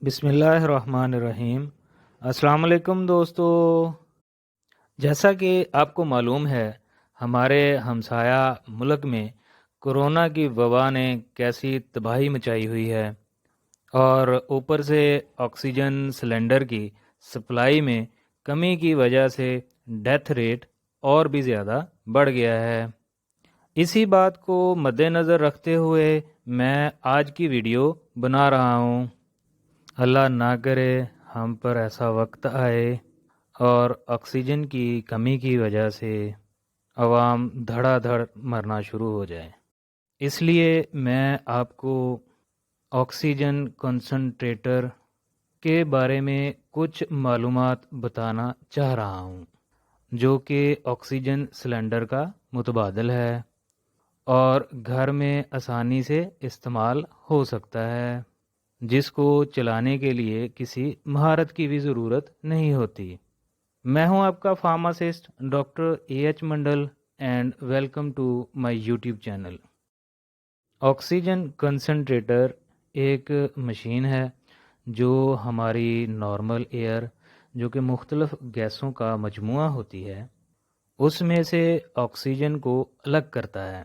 بسم اللہ الرحمن الرحیم۔ السلام علیکم دوستو۔ جیسا کہ آپ کو معلوم ہے، ہمارے ہمسایہ ملک میں کرونا کی وبا نے کیسی تباہی مچائی ہوئی ہے، اور اوپر سے آکسیجن سلنڈر کی سپلائی میں کمی کی وجہ سے ڈیتھ ریٹ اور بھی زیادہ بڑھ گیا ہے۔ اسی بات کو مد نظر رکھتے ہوئے میں آج کی ویڈیو بنا رہا ہوں۔ اللہ نہ کرے ہم پر ایسا وقت آئے اور آکسیجن کی کمی کی وجہ سے عوام دھڑا دھڑ مرنا شروع ہو جائے۔ اس لیے میں آپ کو آکسیجن کنسنٹریٹر کے بارے میں کچھ معلومات بتانا چاہ رہا ہوں، جو کہ آکسیجن سلنڈر کا متبادل ہے اور گھر میں آسانی سے استعمال ہو سکتا ہے، جس کو چلانے کے لیے کسی مہارت کی بھی ضرورت نہیں ہوتی۔ میں ہوں آپ کا pharmacist doctor A H Mandal and welcome to my YouTube channel. Oxygen concentrator ایک مشین ہے جو ہماری نارمل ایئر، جو کہ مختلف گیسوں کا مجموعہ ہوتی ہے، اس میں سے آکسیجن کو الگ کرتا ہے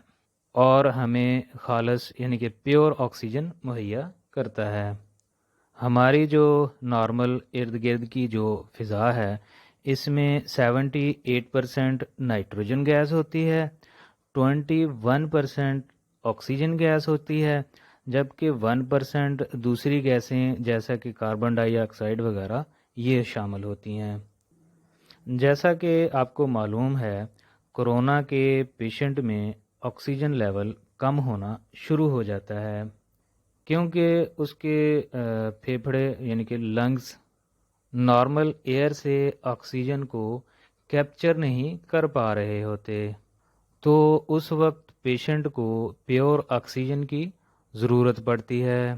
اور ہمیں خالص یعنی کہ پیور آکسیجن مہیا کرتا ہے۔ ہماری جو نارمل ارد گرد کی جو فضا ہے، اس میں 78% نائٹروجن گیس ہوتی ہے، 21% آکسیجن گیس ہوتی ہے، جبکہ 1% دوسری گیسیں جیسا کہ کاربن ڈائی آکسائڈ وغیرہ یہ شامل ہوتی ہیں۔ جیسا کہ آپ کو معلوم ہے، کرونا کے پیشنٹ میں آکسیجن لیول کم ہونا شروع ہو جاتا ہے، کیونکہ اس کے پھیپھڑے یعنی کہ لنگز نارمل ایئر سے آکسیجن کو کیپچر نہیں کر پا رہے ہوتے، تو اس وقت پیشنٹ کو پیور آکسیجن کی ضرورت پڑتی ہے،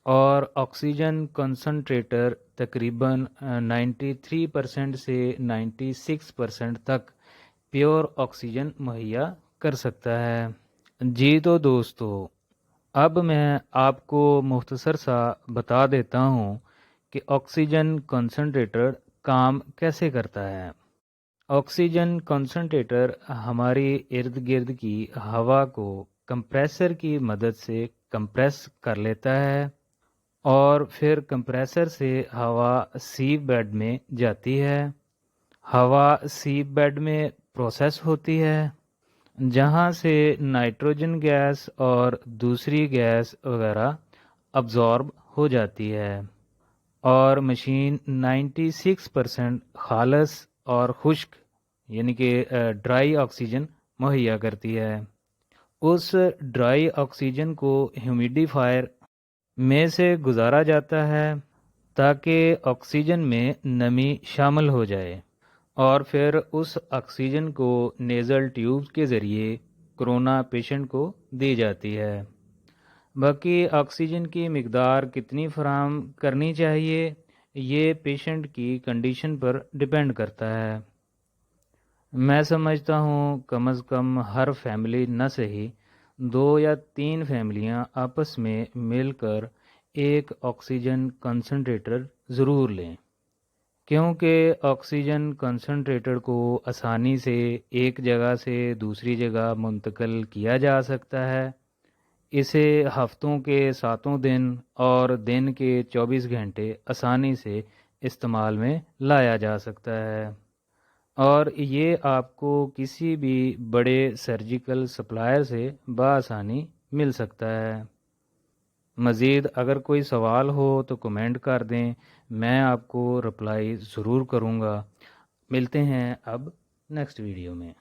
اور آکسیجن کنسنٹریٹر تقریباً 93% سے 96% تک پیور آکسیجن مہیا کر سکتا ہے۔ جی تو دوستو، اب میں آپ کو مختصر سا بتا دیتا ہوں کہ آکسیجن کنسنٹریٹر کام کیسے کرتا ہے۔ آکسیجن کنسنٹریٹر ہماری ارد گرد کی ہوا کو کمپریسر کی مدد سے کمپریس کر لیتا ہے، اور پھر کمپریسر سے ہوا سیو بیڈ میں جاتی ہے۔ ہوا سیو بیڈ میں پروسیس ہوتی ہے، جہاں سے نائٹروجن گیس اور دوسری گیس وغیرہ ابزارب ہو جاتی ہے، اور مشین 96% خالص اور خشک یعنی کہ ڈرائی آکسیجن مہیا کرتی ہے۔ اس ڈرائی آکسیجن کو ہیومیڈیفائر میں سے گزارا جاتا ہے تاکہ آکسیجن میں نمی شامل ہو جائے، اور پھر اس آکسیجن کو نیزل ٹیوب کے ذریعے کرونا پیشنٹ کو دی جاتی ہے۔ باقی آکسیجن کی مقدار کتنی فراہم کرنی چاہیے، یہ پیشنٹ کی کنڈیشن پر ڈیپینڈ کرتا ہے۔ میں سمجھتا ہوں کم از کم ہر فیملی نہ صحیح 2 یا 3 فیملیاں آپس میں مل کر ایک آکسیجن کنسنٹریٹر ضرور لیں، کیونکہ آکسیجن کنسنٹریٹر کو آسانی سے ایک جگہ سے دوسری جگہ منتقل کیا جا سکتا ہے۔ اسے ہفتوں کے 7 دن اور دن کے 24 گھنٹے آسانی سے استعمال میں لایا جا سکتا ہے، اور یہ آپ کو کسی بھی بڑے سرجیکل سپلائر سے بآسانی مل سکتا ہے۔ مزید اگر کوئی سوال ہو تو کمنٹ کر دیں، میں آپ کو رپلائی ضرور کروں گا۔ ملتے ہیں اب نیکسٹ ویڈیو میں۔